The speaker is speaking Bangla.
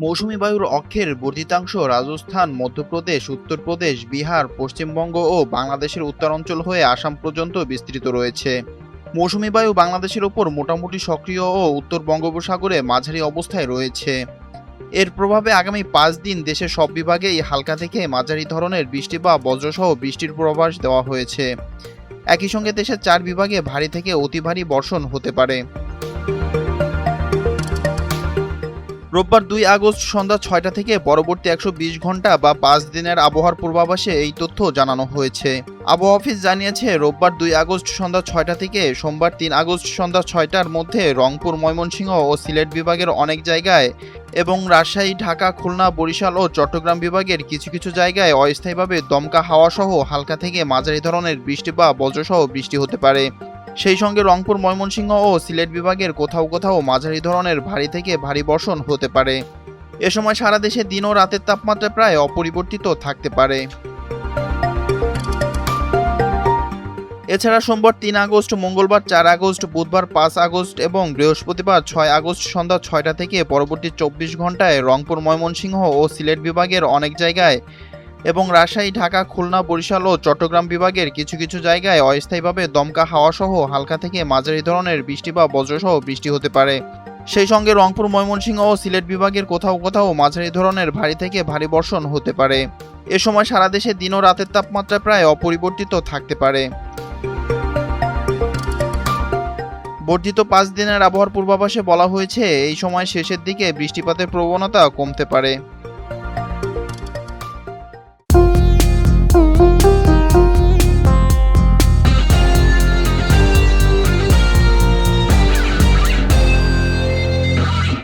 মৌসুমী বায়ুর অক্ষের বর্ধিতাংশ রাজস্থান, মধ্যপ্রদেশ, উত্তরপ্রদেশ, বিহার, পশ্চিমবঙ্গ ও বাংলাদেশের উত্তরাঞ্চল হয়ে আসাম পর্যন্ত বিস্তৃত রয়েছে। মৌসুমী বায়ু বাংলাদেশের ওপর মোটামুটি সক্রিয় ও উত্তর বঙ্গোপসাগরে মাঝারি অবস্থায় রয়েছে। এর প্রভাবে আগামী 5 দিন দেশের সব বিভাগেই হালকা থেকে মাঝারি ধরনের বৃষ্টি বা বজ্রসহ বৃষ্টির পূর্বাভাস দেওয়া হয়েছে। একই সঙ্গে দেশের 4 বিভাগে ভারী থেকে অতি ভারী বর্ষণ হতে পারে। রোববার 2 আগস্ট সন্ধ্যা 6টা থেকে পরবর্তী 120 ঘন্টা বা 5 দিনের আবহাওয়ার পূর্বাভাসে এই তথ্য জানানো হয়েছে। আবহাওয়া অফিস জানিয়েছে, রোববার 2 আগস্ট সন্ধ্যা 6টা থেকে সোমবার 3 আগস্ট সন্ধ্যা 6টার মধ্যে রংপুর, ময়মনসিংহ ও সিলেট বিভাগের অনেক জায়গায় এবং রাজশাহী, ঢাকা, খুলনা, বরিশাল ও চট্টগ্রাম বিভাগের কিছু কিছু জায়গায় অস্থায়ীভাবে দমকা হাওয়া সহ হালকা থেকে মাঝারি ধরনের বৃষ্টি বা বজ্রসহ বৃষ্টি হতে পারে। সেই সঙ্গে রংপুর, ময়মনসিংহ ও সিলেট বিভাগের কোথাও কোথাও মাঝারি ধরনের ভারী থেকে ভারী বর্ষণ হতে পারে। এ সময় সারা দেশে দিন ও রাতের তাপমাত্রা প্রায় অপরিবর্তিত থাকতে পারে। এছাড়া সোমবার 3 আগস্ট, মঙ্গলবার 4 আগস্ট, বুধবার 5 আগস্ট এবং বৃহস্পতিবার 6 আগস্ট সন্ধ্যা 6টা থেকে পরবর্তী 24 ঘন্টায় রংপুর, ময়মনসিংহ ও সিলেট বিভাগের অনেক জায়গায় এবং রাজশাহী, ঢাকা, খুলনা, বরিশাল ও চট্টগ্রাম বিভাগের কিছু কিছু জায়গায় অস্থায়ীভাবে দমকা হাওয়া সহ হালকা থেকে মাঝারি ধরনের বৃষ্টি বা বজ্রসহ বৃষ্টি হতে পারে। সেই সঙ্গে রংপুর, ময়মনসিংহ ও সিলেট বিভাগের কোথাও কোথাও মাঝারি ধরনের ভারী থেকে ভারী বর্ষণ হতে পারে। এ সময় সারা দেশে দিন ও রাতের তাপমাত্রা প্রায় অপরিবর্তিত থাকতে পারে। বর্ধিত 5 দিনের আবহাওয়ার পূর্বাভাসে বলা হয়েছে, এই সময় শেষের দিকে বৃষ্টিপাতের প্রবণতা কমতে পারে।